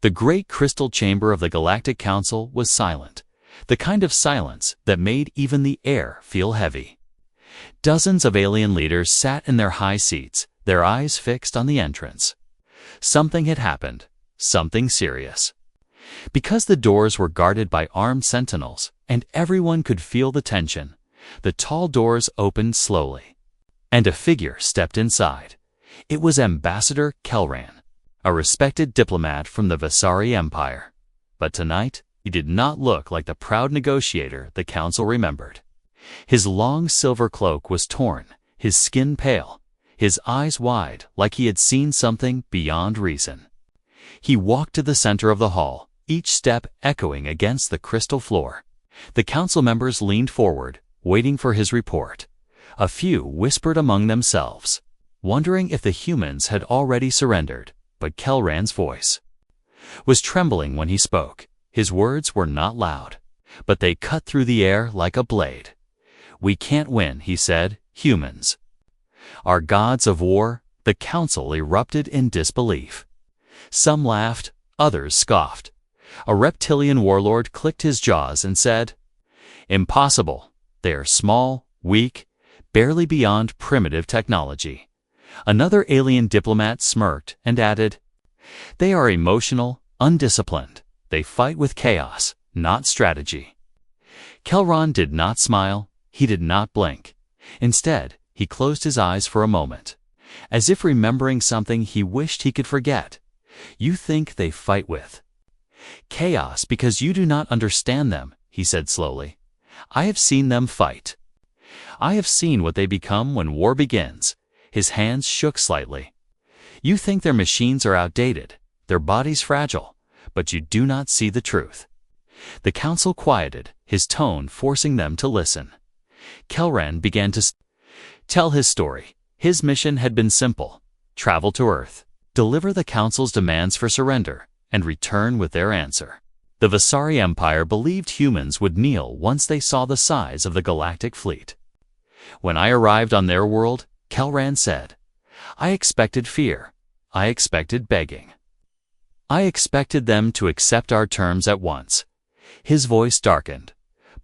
The great crystal chamber of the Galactic Council was silent, the kind of silence that made even the air feel heavy. Dozens of alien leaders sat in their high seats, their eyes fixed on the entrance. Something had happened, something serious. Because the doors were guarded by armed sentinels, and everyone could feel the tension, the tall doors opened slowly, and a figure stepped inside. It was Ambassador Kelran, a respected diplomat from the Vasari Empire. But tonight, he did not look like the proud negotiator the council remembered. His long silver cloak was torn, his skin pale, his eyes wide like he had seen something beyond reason. He walked to the center of the hall, each step echoing against the crystal floor. The council members leaned forward, waiting for his report. A few whispered among themselves, wondering if the humans had already surrendered, but Kelran's voice was trembling when he spoke. His words were not loud, but they cut through the air like a blade. "We can't win," he said, "humans are gods of war." The council erupted in disbelief. Some laughed, others scoffed. A reptilian warlord clicked his jaws and said, "Impossible. They are small, weak, barely beyond primitive technology." Another alien diplomat smirked and added, "They are emotional, undisciplined. They fight with chaos, not strategy." Kelran did not smile, he did not blink. Instead, he closed his eyes for a moment, as if remembering something he wished he could forget. "You think they fight with chaos because you do not understand them," he said slowly. "I have seen them fight. I have seen what they become when war begins." His hands shook slightly. "You think their machines are outdated, their bodies fragile, but you do not see the truth." The council quieted, his tone forcing them to listen. Kelran began to tell his story. His mission had been simple: travel to Earth, deliver the council's demands for surrender, and return with their answer. The Vasari Empire believed humans would kneel once they saw the size of the galactic fleet. "When I arrived on their world," Kelran said, "I expected fear. I expected begging. I expected them to accept our terms at once." His voice darkened.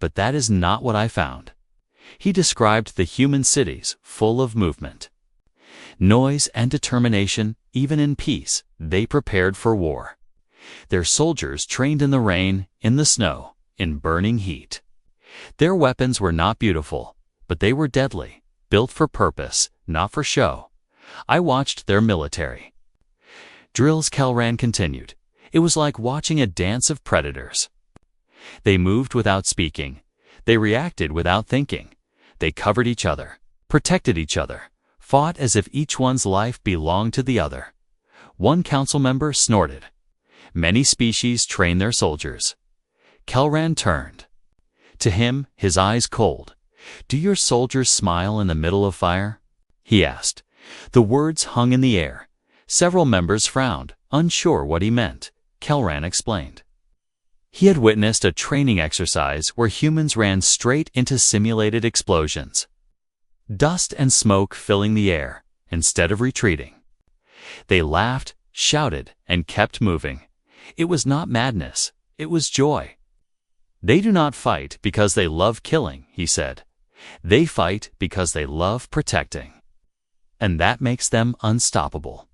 "But that is not what I found." He described the human cities full of movement, noise and determination. Even in peace, they prepared for war. Their soldiers trained in the rain, in the snow, in burning heat. Their weapons were not beautiful, but they were deadly, built for purpose, not for show. I watched their military drills, Kelran continued. It was like watching a dance of predators. They moved without speaking. They reacted without thinking. They covered each other, protected each other, fought as if each one's life belonged to the other. One council member snorted. "Many species train their soldiers." Kelran turned to him, his eyes cold. "Do your soldiers smile in the middle of fire?" he asked. The words hung in the air. Several members frowned, unsure what he meant. Kelran explained. He had witnessed a training exercise where humans ran straight into simulated explosions, dust and smoke filling the air, instead of retreating. They laughed, shouted, and kept moving. It was not madness, it was joy. "They do not fight because they love killing," he said. "They fight because they love protecting. And that makes them unstoppable."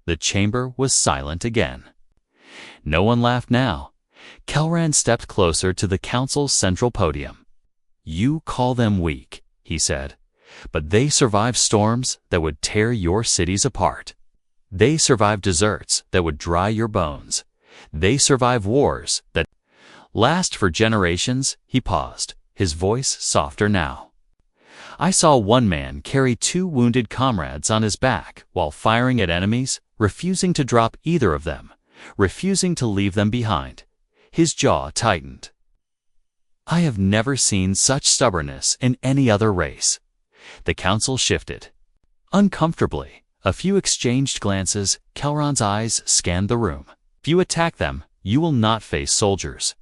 The chamber was silent again. No one laughed now. Kelran stepped closer to the council's central podium. "You call them weak," he said, "but they survived storms that would tear your cities apart. They survived deserts that would dry your bones. They survive wars that last for generations." He paused, his voice softer now. "I saw one man carry 2 wounded comrades on his back while firing at enemies, refusing to drop either of them, refusing to leave them behind." His jaw tightened. "I have never seen such stubbornness in any other race." The council shifted uncomfortably. A few exchanged glances. Kelran's eyes scanned the room. "If you attack them, you will not face soldiers.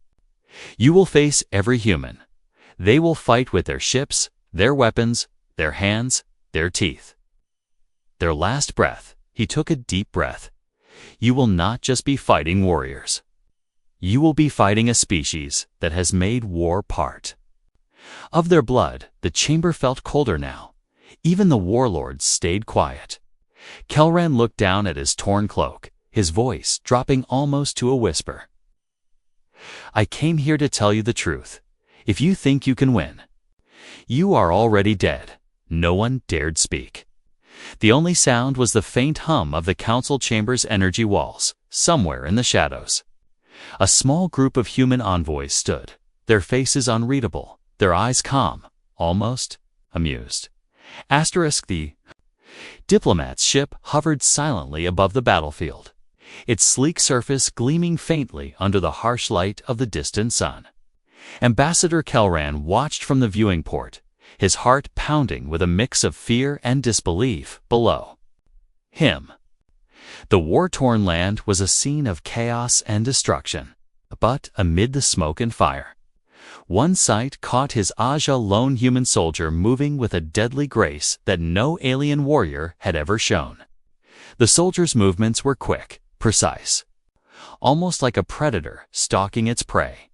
You will face every human. They will fight with their ships, their weapons, their hands, their teeth, their last breath." He took a deep breath. You will not just be fighting warriors. You will be fighting a species that has made war part of their blood. The chamber felt colder now. Even the warlords stayed quiet. Kelran looked down at his torn cloak, his voice dropping almost to a whisper. I came here to tell you the truth. If you think you can win, you are already dead. No one dared speak. The only sound was the faint hum of the council chamber's energy walls, somewhere in the shadows. A small group of human envoys stood, their faces unreadable, their eyes calm, almost amused. The Diplomat's ship hovered silently above the battlefield, its sleek surface gleaming faintly under the harsh light of the distant sun. Ambassador Kelran watched from the viewing port, his heart pounding with a mix of fear and disbelief. Below him, the war-torn land was a scene of chaos and destruction. But amid the smoke and fire, one sight caught his eye: a lone human soldier moving with a deadly grace that no alien warrior had ever shown. The soldier's movements were quick, precise, almost like a predator stalking its prey.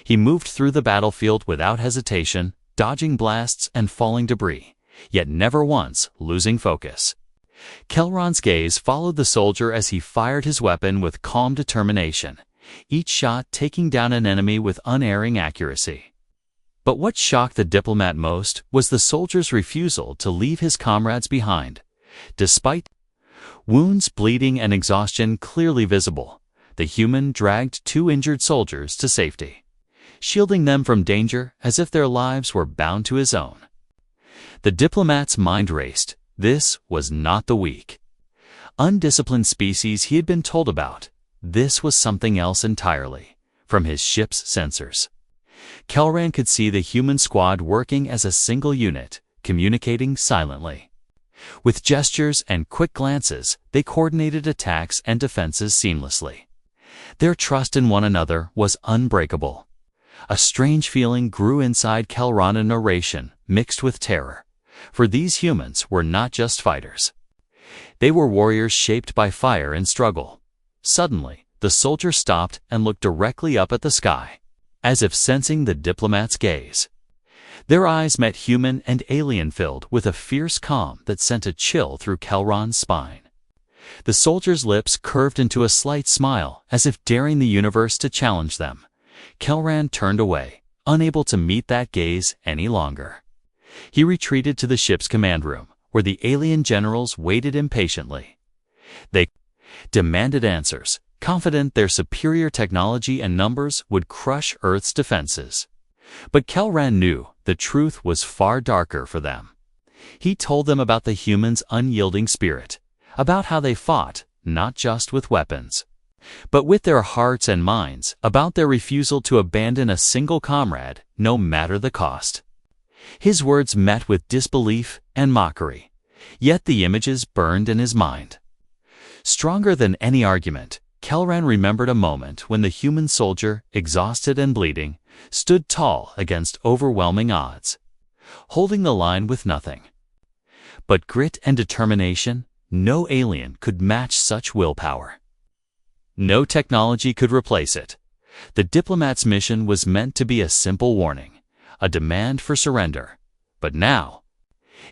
He moved through the battlefield without hesitation, dodging blasts and falling debris, yet never once losing focus. Kelran's gaze followed the soldier as he fired his weapon with calm determination, each shot taking down an enemy with unerring accuracy. But what shocked the diplomat most was the soldier's refusal to leave his comrades behind. Despite wounds, bleeding, and exhaustion clearly visible, the human dragged two injured soldiers to safety, shielding them from danger as if their lives were bound to his own. The diplomat's mind raced. This was not the weak, undisciplined species he had been told about. This was something else entirely. From his ship's sensors, Kelran could see the human squad working as a single unit, communicating silently. With gestures and quick glances, they coordinated attacks and defenses seamlessly. Their trust in one another was unbreakable. A strange feeling grew inside Kelran, a narration mixed with terror. For these humans were not just fighters. They were warriors shaped by fire and struggle. Suddenly, the soldier stopped and looked directly up at the sky, as if sensing the diplomat's gaze. Their eyes met, human and alien, filled with a fierce calm that sent a chill through Kelran's spine. The soldier's lips curved into a slight smile, as if daring the universe to challenge them. Kelran turned away, unable to meet that gaze any longer. He retreated to the ship's command room, where the alien generals waited impatiently. They demanded answers, confident their superior technology and numbers would crush Earth's defenses. But Kelran knew the truth was far darker for them. He told them about the humans' unyielding spirit, about how they fought, not just with weapons, but with their hearts and minds, about their refusal to abandon a single comrade, no matter the cost. His words met with disbelief and mockery, yet the images burned in his mind. Stronger than any argument, Kelran remembered a moment when the human soldier, exhausted and bleeding, stood tall against overwhelming odds, holding the line with nothing but grit and determination. No alien could match such willpower. No technology could replace it. The diplomat's mission was meant to be a simple warning, a demand for surrender. But now,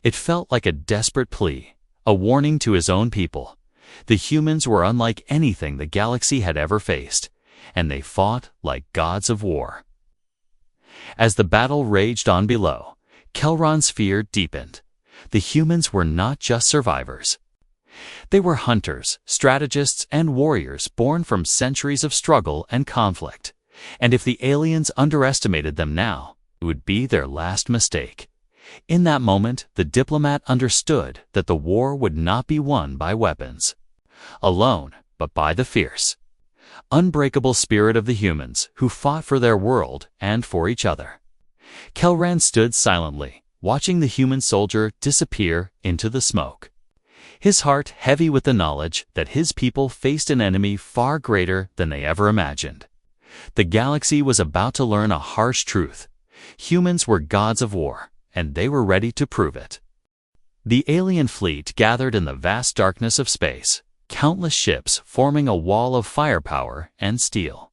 it felt like a desperate plea, a warning to his own people. The humans were unlike anything the galaxy had ever faced, and they fought like gods of war. As the battle raged on below, Kelran's fear deepened. The humans were not just survivors. They were hunters, strategists, and warriors born from centuries of struggle and conflict. And if the aliens underestimated them now, it would be their last mistake. In that moment, the diplomat understood that the war would not be won by weapons alone, but by the fierce, unbreakable spirit of the humans who fought for their world and for each other. Kelran stood silently, watching the human soldier disappear into the smoke, his heart heavy with the knowledge that his people faced an enemy far greater than they ever imagined. The galaxy was about to learn a harsh truth. Humans were gods of war, and they were ready to prove it. The alien fleet gathered in the vast darkness of space. countless ships forming a wall of firepower and steel.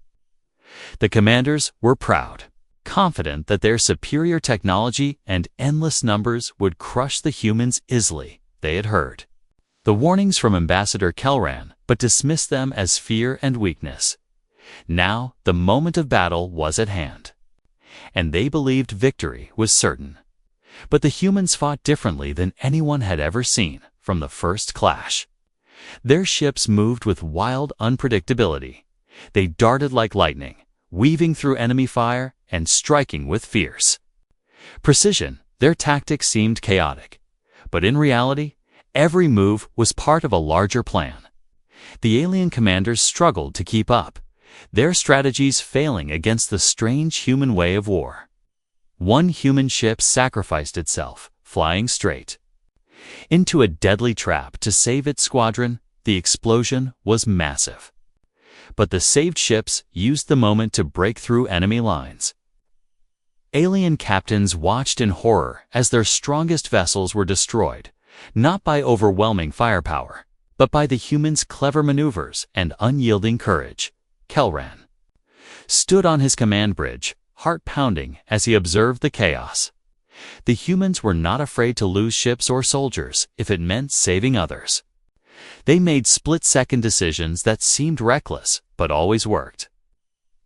The commanders were proud, confident that their superior technology and endless numbers would crush the humans easily. They had heard the warnings from Ambassador Kelran, but dismissed them as fear and weakness. Now the moment of battle was at hand, and they believed victory was certain. But the humans fought differently than anyone had ever seen from the first clash. Their ships moved with wild unpredictability. They darted like lightning, weaving through enemy fire and striking with fierce precision. Their tactics seemed chaotic, but in reality, every move was part of a larger plan. The alien commanders struggled to keep up, their strategies failing against the strange human way of war. One human ship sacrificed itself, flying straight into a deadly trap to save its squadron. The explosion was massive, but the saved ships used the moment to break through enemy lines. Alien captains watched in horror as their strongest vessels were destroyed, not by overwhelming firepower, but by the humans' clever maneuvers and unyielding courage. Kelran stood on his command bridge, heart pounding as he observed the chaos. The humans were not afraid to lose ships or soldiers if it meant saving others. They made split-second decisions that seemed reckless, but always worked.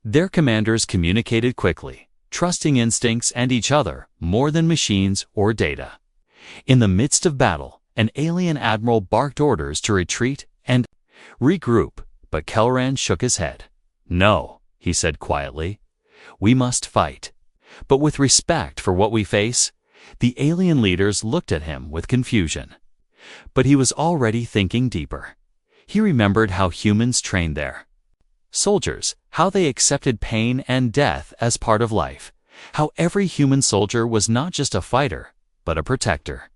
Their commanders communicated quickly, trusting instincts and each other more than machines or data. In the midst of battle, an alien admiral barked orders to retreat and regroup, but Kelran shook his head. "No," he said quietly. "We must fight." But with respect for what we face, the alien leaders looked at him with confusion. But he was already thinking deeper. He remembered how humans trained their soldiers, how they accepted pain and death as part of life, how every human soldier was not just a fighter, but a protector,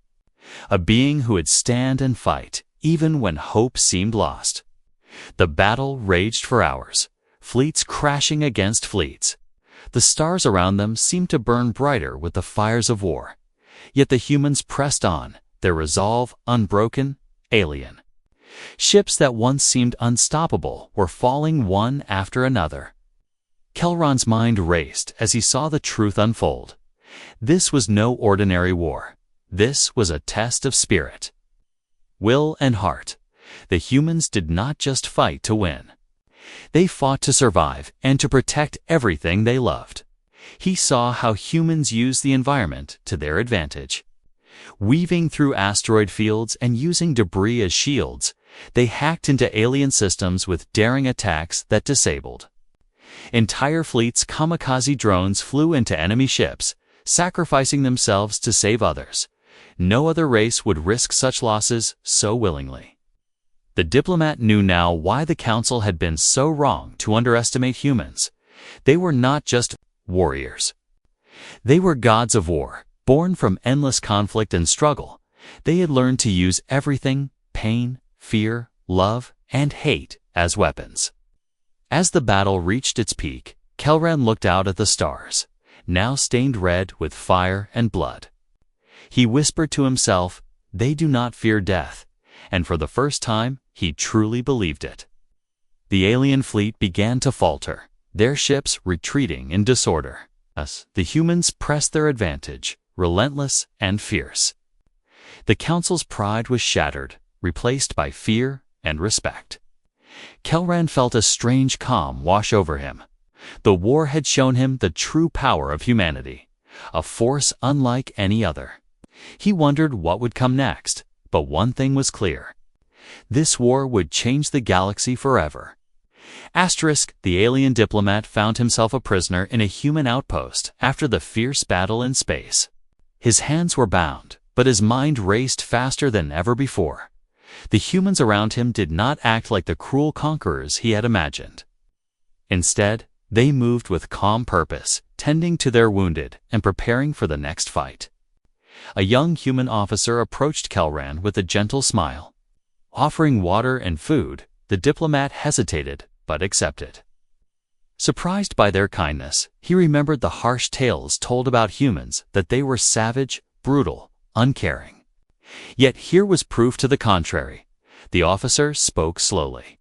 a being who would stand and fight, even when hope seemed lost. The battle raged for hours, fleets crashing against fleets. The stars around them seemed to burn brighter with the fires of war. Yet the humans pressed on, their resolve unbroken. Alien ships that once seemed unstoppable were falling one after another. Kelran's mind raced as he saw the truth unfold. This was no ordinary war. This was a test of spirit, will, and heart. The humans did not just fight to win. They fought to survive and to protect everything they loved. He saw how humans used the environment to their advantage. Weaving through asteroid fields and using debris as shields, they hacked into alien systems with daring attacks that disabled entire fleets. Kamikaze drones flew into enemy ships, sacrificing themselves to save others. No other race would risk such losses so willingly. The Diplomat knew now why the Council had been so wrong to underestimate humans. They were not just warriors. They were gods of war, born from endless conflict and struggle. They had learned to use everything, pain, fear, love, and hate, as weapons. As the battle reached its peak, Kelran looked out at the stars, now stained red with fire and blood. He whispered to himself, "They do not fear death," and for the first time, he truly believed it. The alien fleet began to falter, their ships retreating in disorder. Thus, the humans pressed their advantage, relentless and fierce. The Council's pride was shattered, replaced by fear and respect. Kelran felt a strange calm wash over him. The war had shown him the true power of humanity, a force unlike any other. He wondered what would come next, but one thing was clear. This war would change the galaxy forever. The alien diplomat found himself a prisoner in a human outpost after the fierce battle in space. His hands were bound, but his mind raced faster than ever before. The humans around him did not act like the cruel conquerors he had imagined. Instead, they moved with calm purpose, tending to their wounded and preparing for the next fight. A young human officer approached Kelran with a gentle smile. Offering water and food, the diplomat hesitated, but accepted. Surprised by their kindness, he remembered the harsh tales told about humans, that they were savage, brutal, uncaring. Yet here was proof to the contrary. The officer spoke slowly.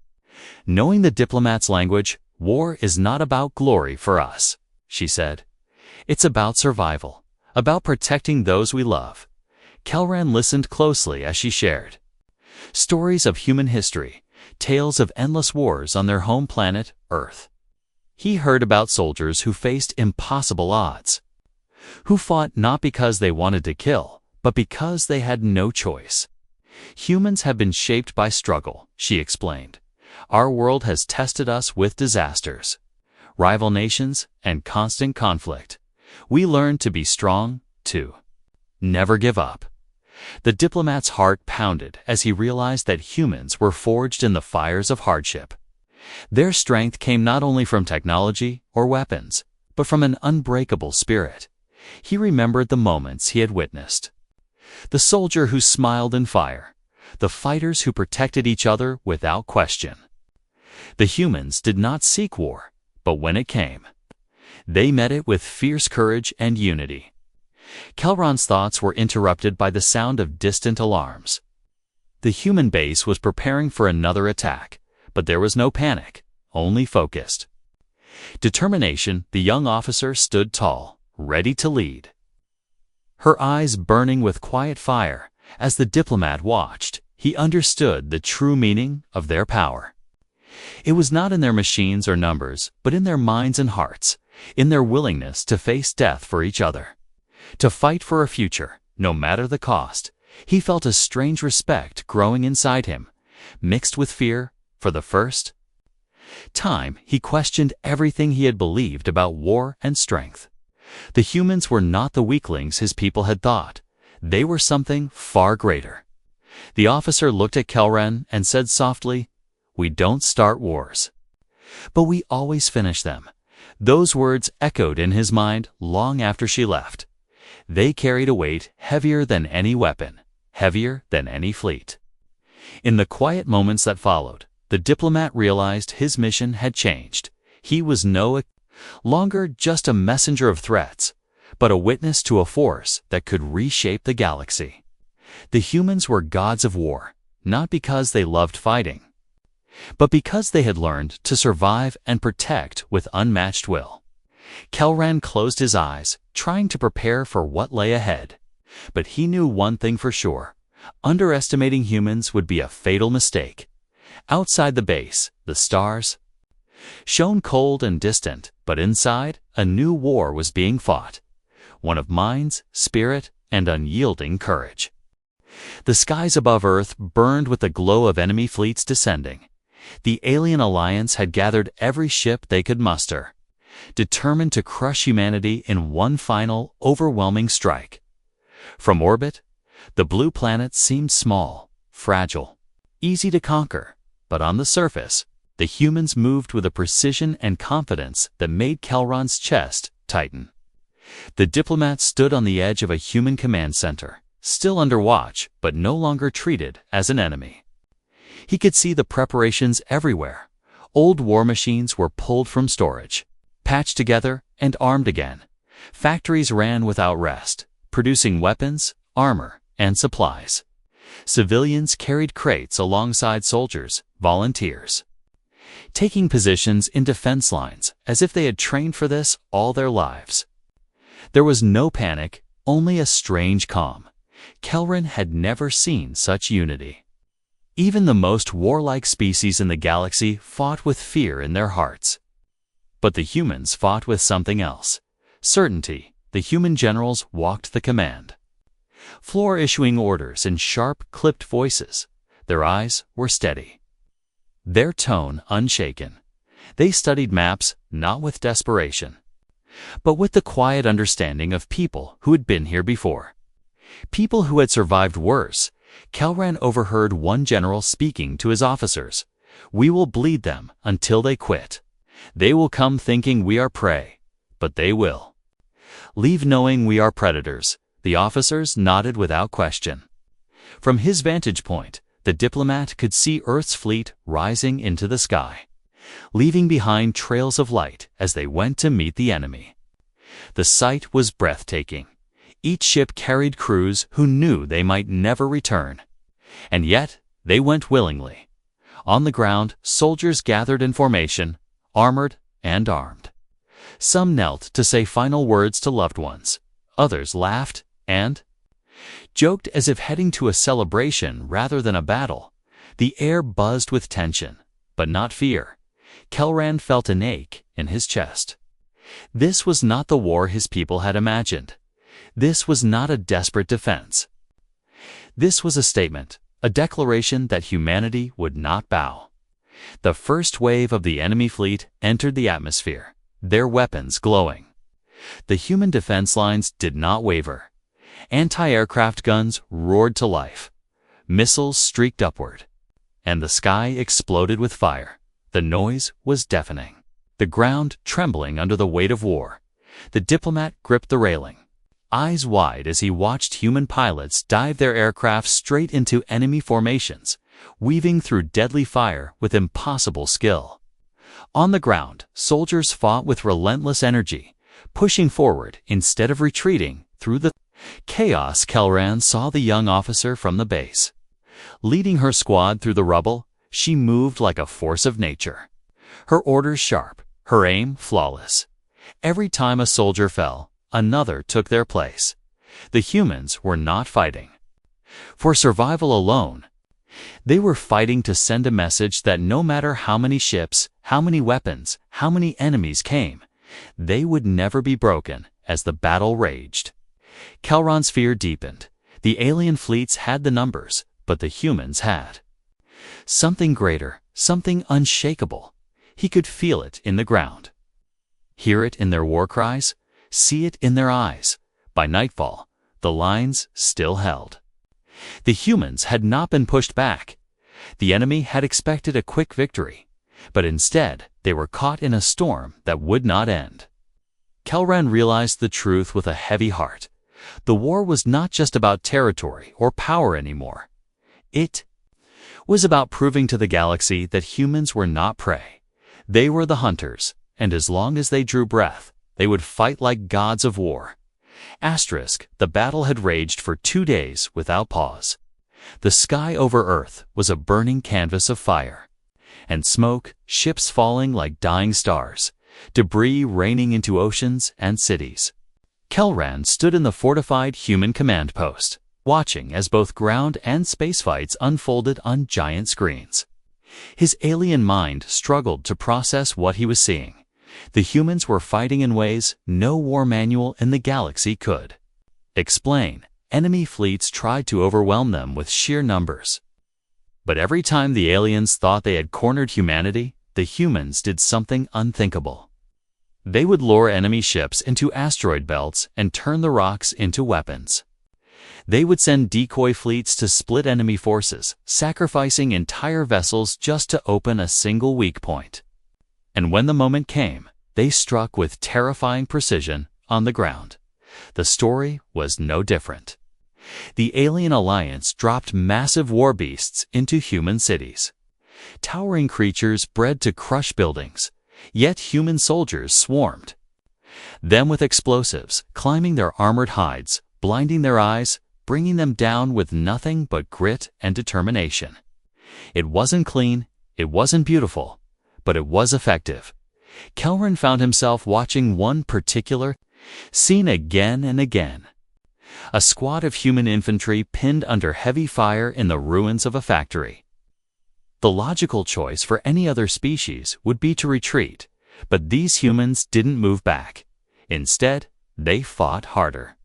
Knowing the diplomat's language, war is not about glory for us, she said. It's about survival, about protecting those we love. Kelran listened closely as she shared stories of human history, tales of endless wars on their home planet, Earth. He heard about soldiers who faced impossible odds, who fought not because they wanted to kill, but because they had no choice. Humans have been shaped by struggle, she explained. Our world has tested us with disasters, rival nations, and constant conflict. We learned to be strong, to never give up. The diplomat's heart pounded as he realized that humans were forged in the fires of hardship. Their strength came not only from technology or weapons, but from an unbreakable spirit. He remembered the moments he had witnessed. The soldier who smiled in fire, the fighters who protected each other without question. The humans did not seek war, but when it came, they met it with fierce courage and unity. Kelron's thoughts were interrupted by the sound of distant alarms. The human base was preparing for another attack, but there was no panic, only focused determination. The young officer stood tall, ready to lead, her eyes burning with quiet fire. As the diplomat watched, he understood the true meaning of their power. It was not in their machines or numbers, but in their minds and hearts, in their willingness to face death for each other, to fight for a future, no matter the cost. He felt a strange respect growing inside him, mixed with fear. For the first time, he questioned everything he had believed about war and strength. The humans were not the weaklings his people had thought. They were something far greater. The officer looked at Kelran and said softly, "We don't start wars, but we always finish them." Those words echoed in his mind long after she left. They carried a weight heavier than any weapon, heavier than any fleet. In the quiet moments that followed, the diplomat realized his mission had changed. He was no longer just a messenger of threats, but a witness to a force that could reshape the galaxy. The humans were gods of war, not because they loved fighting, but because they had learned to survive and protect with unmatched will. Kelran closed his eyes, trying to prepare for what lay ahead. But he knew one thing for sure: underestimating humans would be a fatal mistake. Outside the base, the stars shone cold and distant, but inside, a new war was being fought, one of minds, spirit, and unyielding courage. The skies above Earth burned with the glow of enemy fleets descending. The alien alliance had gathered every ship they could muster, determined to crush humanity in one final, overwhelming strike. From orbit, the blue planet seemed small, fragile, easy to conquer, but on the surface, the humans moved with a precision and confidence that made Kelron's chest tighten. The diplomat stood on the edge of a human command center, still under watch, but no longer treated as an enemy. He could see the preparations everywhere. Old war machines were pulled from storage, patched together, and armed again. Factories ran without rest, producing weapons, armor, and supplies. Civilians carried crates alongside soldiers, volunteers, taking positions in defense lines as if they had trained for this all their lives. There was no panic, only a strange calm. Kelran had never seen such unity. Even the most warlike species in the galaxy fought with fear in their hearts. But the humans fought with something else: certainty. The human generals walked the command floor, issuing orders in sharp, clipped voices. Their eyes were steady, their tone unshaken. They studied maps not with desperation, but with the quiet understanding of people who had been here before, people who had survived worse. Kelran overheard one general speaking to his officers. "We will bleed them until they quit. They will come thinking we are prey, but they will leave knowing we are predators." The officers nodded without question. From his vantage point, the diplomat could see Earth's fleet rising into the sky, leaving behind trails of light as they went to meet the enemy. The sight was breathtaking. Each ship carried crews who knew they might never return. And yet, They went willingly. On the ground, soldiers gathered in formation, armored and armed. Some knelt to say final words to loved ones. Others laughed and joked as if heading to a celebration rather than a battle. The air buzzed with tension, but not fear. Kelran felt an ache in his chest. This was not the war his people had imagined. This was not a desperate defense. This was a statement, a declaration that humanity would not bow. The first wave of the enemy fleet entered the atmosphere, their weapons glowing. The human defense lines did not waver. Anti-aircraft guns roared to life. Missiles streaked upward, and the sky exploded with fire. The noise was deafening, the ground trembling under the weight of war. The Diplomat gripped the railing, eyes wide as he watched human pilots dive their aircraft straight into enemy formations, weaving through deadly fire with impossible skill. On the ground, soldiers fought with relentless energy, pushing forward instead of retreating through the chaos. Kelran saw the young officer from the base. Leading her squad through the rubble, she moved like a force of nature. Her orders sharp, her aim flawless. Every time a soldier fell, another took their place. The humans were not fighting for survival alone. They were fighting to send a message that no matter how many ships, how many weapons, how many enemies came, they would never be broken as the battle raged. Kelran's fear deepened. The alien fleets had the numbers, but the humans had something greater, something unshakable. He could feel it in the ground, hear it in their war cries, see it in their eyes. By nightfall, the lines still held. The humans had not been pushed back. The enemy had expected a quick victory, but instead they were caught in a storm that would not end. Kelran realized the truth with a heavy heart. The war was not just about territory or power anymore. It was about proving to the galaxy that humans were not prey. They were the hunters, and as long as they drew breath, they would fight like gods of war. The battle had raged for 2 days without pause. The sky over Earth was a burning canvas of fire and smoke, ships falling like dying stars, debris raining into oceans and cities. Kelran stood in the fortified human command post, watching as both ground and space fights unfolded on giant screens. His alien mind struggled to process what he was seeing. The humans were fighting in ways no war manual in the galaxy could explain. Enemy fleets tried to overwhelm them with sheer numbers. But every time the aliens thought they had cornered humanity, the humans did something unthinkable. They would lure enemy ships into asteroid belts and turn the rocks into weapons. They would send decoy fleets to split enemy forces, sacrificing entire vessels just to open a single weak point. And when the moment came, they struck with terrifying precision on the ground. The story was no different. The alien alliance dropped massive war beasts into human cities. Towering creatures bred to crush buildings, yet human soldiers swarmed them with explosives, climbing their armored hides, blinding their eyes, bringing them down with nothing but grit and determination. It wasn't clean, it wasn't beautiful, but it was effective. Kelran found himself watching one particular scene again and again. A squad of human infantry pinned under heavy fire in the ruins of a factory. The logical choice for any other species would be to retreat, but these humans didn't move back. Instead, they fought harder.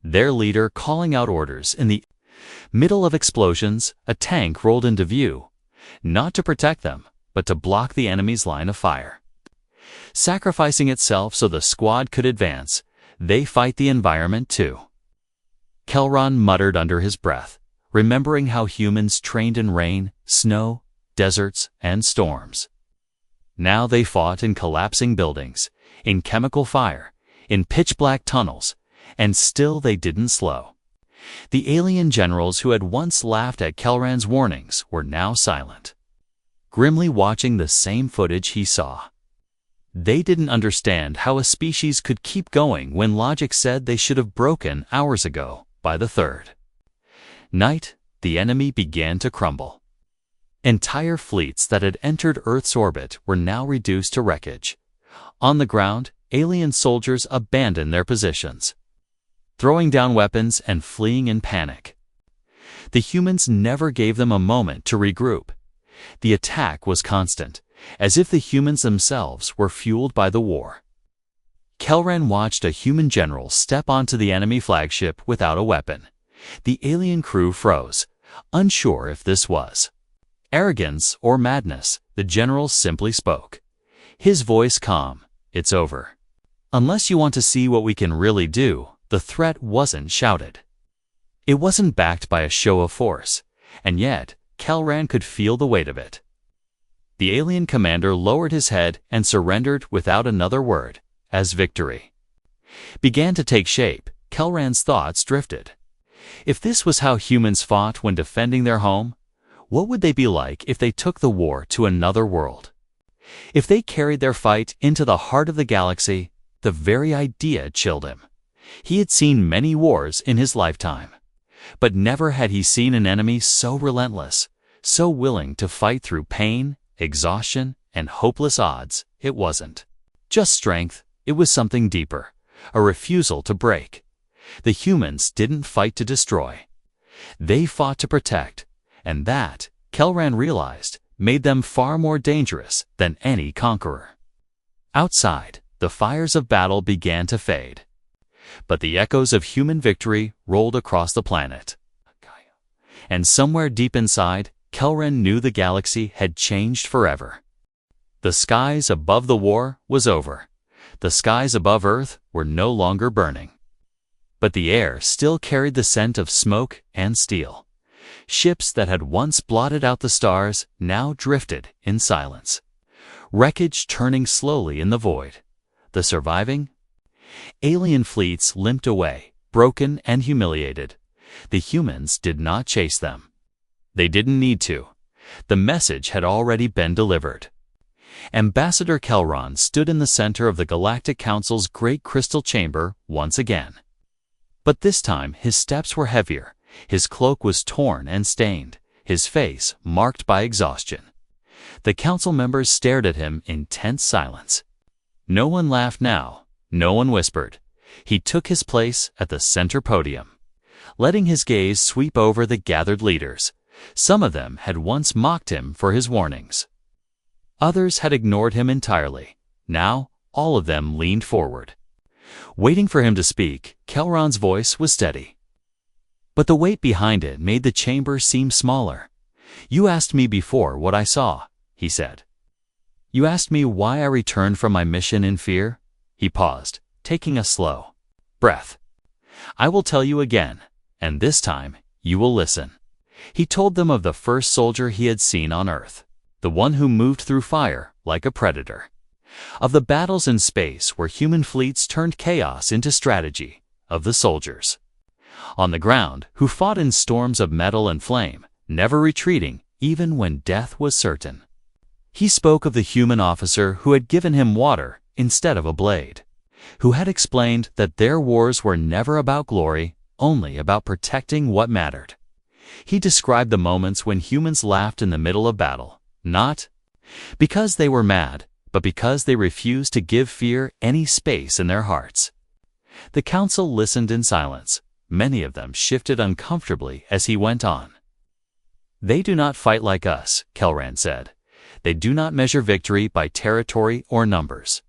Their leader calling out orders. In the middle of explosions, a tank rolled into view, not to protect them, but to block the enemy's line of fire. Sacrificing itself so the squad could advance, they fight the environment too. Kelran muttered under his breath, remembering how humans trained in rain, snow, deserts, and storms. Now they fought in collapsing buildings, in chemical fire, in pitch-black tunnels, and still they didn't slow. The alien generals who had once laughed at Kelran's warnings were now silent, grimly watching the same footage he saw. They didn't understand how a species could keep going when logic said they should have broken hours ago. By the third night, the enemy began to crumble. Entire fleets that had entered Earth's orbit were now reduced to wreckage. On the ground, alien soldiers abandoned their positions, throwing down weapons and fleeing in panic. The humans never gave them a moment to regroup. The attack was constant, as if the humans themselves were fueled by the war. Kelran watched a human general step onto the enemy flagship without a weapon. The alien crew froze, unsure if this was arrogance or madness. The general simply spoke. His voice calm, "It's over. Unless you want to see what we can really do." The threat wasn't shouted. It wasn't backed by a show of force, and yet Kelran could feel the weight of it. The alien commander lowered his head and surrendered without another word. As victory began to take shape, Kelran's thoughts drifted. If this was how humans fought when defending their home, what would they be like if they took the war to another world? If they carried their fight into the heart of the galaxy, the very idea chilled him. He had seen many wars in his lifetime, but never had he seen an enemy so relentless, so willing to fight through pain, exhaustion, and hopeless odds. It wasn't just strength, it was something deeper, a refusal to break. The humans didn't fight to destroy. They fought to protect, and that, Kelran realized, made them far more dangerous than any conqueror. Outside, the fires of battle began to fade, but the echoes of human victory rolled across the planet. And somewhere deep inside, Kelran knew the galaxy had changed forever. The skies above the war was over. The skies above Earth were no longer burning. But the air still carried the scent of smoke and steel. Ships that had once blotted out the stars now drifted in silence. Wreckage turning slowly in the void. The surviving alien fleets limped away, broken and humiliated. The humans did not chase them. They didn't need to. The message had already been delivered. Ambassador Kelran stood in the center of the Galactic Council's great crystal chamber once again. But this time his steps were heavier, his cloak was torn and stained, his face marked by exhaustion. The council members stared at him in tense silence. No one laughed now, no one whispered. He took his place at the center podium, letting his gaze sweep over the gathered leaders. Some of them had once mocked him for his warnings. Others had ignored him entirely. Now, all of them leaned forward. Waiting for him to speak, Kelran's voice was steady. But the weight behind it made the chamber seem smaller. "You asked me before what I saw," he said. "You asked me why I returned from my mission in fear." He paused, taking a slow breath. "I will tell you again, and this time you will listen." He told them of the first soldier he had seen on Earth, the one who moved through fire like a predator. Of the battles in space where human fleets turned chaos into strategy. Of the soldiers on the ground who fought in storms of metal and flame, never retreating even when death was certain. He spoke of the human officer who had given him water instead of a blade, who had explained that their wars were never about glory, only about protecting what mattered. He described the moments when humans laughed in the middle of battle, not because they were mad, but because they refused to give fear any space in their hearts. The council listened in silence. Many of them shifted uncomfortably as he went on. "They do not fight like us," Kelran said. "They do not measure victory by territory or numbers.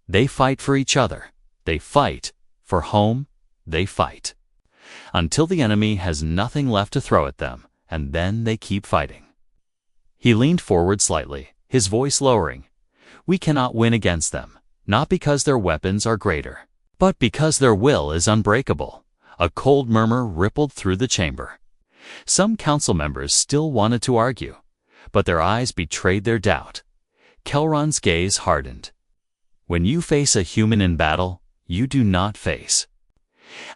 They fight for each other. They fight for home. They fight until the enemy has nothing left to throw at them, and then they keep fighting." He leaned forward slightly, his voice lowering. "We cannot win against them, not because their weapons are greater, but because their will is unbreakable." A cold murmur rippled through the chamber. Some council members still wanted to argue, but their eyes betrayed their doubt. Kelran's gaze hardened. "When you face a human in battle, you do not face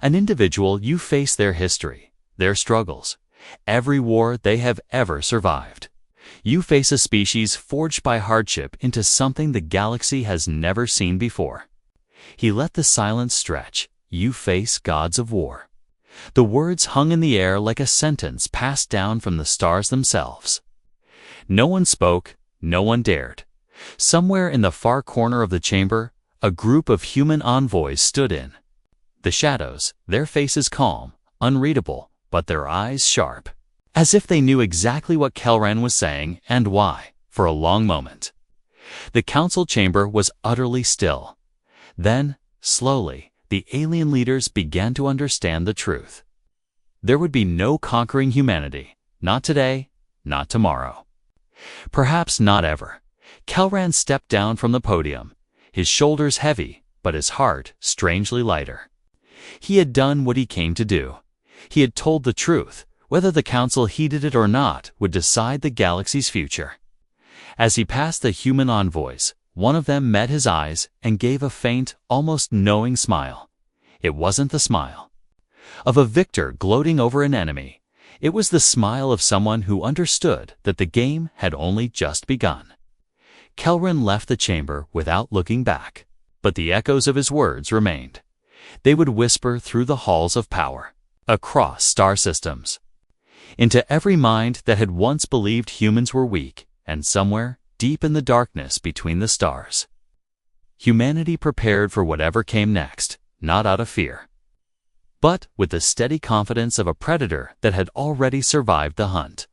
an individual, you face their history, their struggles, every war they have ever survived. You face a species forged by hardship into something the galaxy has never seen before." He let the silence stretch. "You face gods of war. The words hung in the air like a sentence passed down from the stars themselves. No one spoke, no one dared. Somewhere in the far corner of the chamber, a group of human envoys stood in the shadows, their faces calm, unreadable, but their eyes sharp, as if they knew exactly what Kelran was saying and why. For a long moment, the council chamber was utterly still. Then, slowly, the alien leaders began to understand the truth. There would be no conquering humanity, not today, not tomorrow. Perhaps not ever. Kelran stepped down from the podium, his shoulders heavy, but his heart strangely lighter. He had done what he came to do. He had told the truth. Whether the council heeded it or not would decide the galaxy's future. As he passed the human envoys, one of them met his eyes and gave a faint, almost knowing smile. It wasn't the smile of a victor gloating over an enemy. It was the smile of someone who understood that the game had only just begun. Kelran left the chamber without looking back, but the echoes of his words remained. They would whisper through the halls of power, across star systems, into every mind that had once believed humans were weak, and somewhere, deep in the darkness between the stars, humanity prepared for whatever came next, not out of fear, but with the steady confidence of a predator that had already survived the hunt.